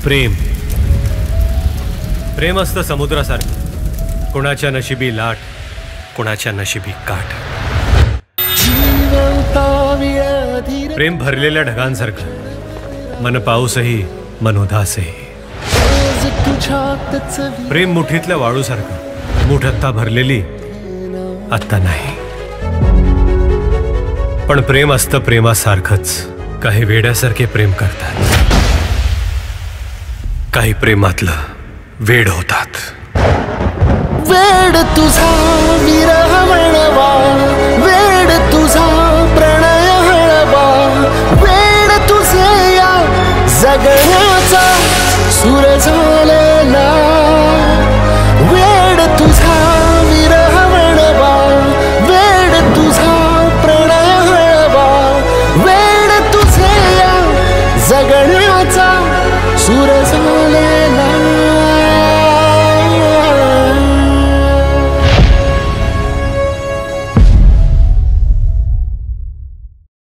प्रेम प्रेम असतं समुद्रासारखं, कोणाच्या नशिबी लाट, कोणाच्या नशिबी काठ. प्रेम भरलेल्या ढगांसारखं, मन पाऊसही मन उदासही. प्रेम मुठीतल्या वाळूसारखं, मुठ आत्ता भरलेली आत्ता नाही. पण प्रेम असतं प्रेमासारखंच. काही वेड्यासारखे प्रेम करतात, काही प्रेमातलं वेड होतात. वेड तुझा विरह म्हणवा, वेड तुझा प्रणय हळवा, वेड तुझे या जगण्याचा सूर झालेला. वेड तुझा विरह म्हणवा, वेड तुझा प्रणय हळवा, वेड तुझे या जगण्याचा सूर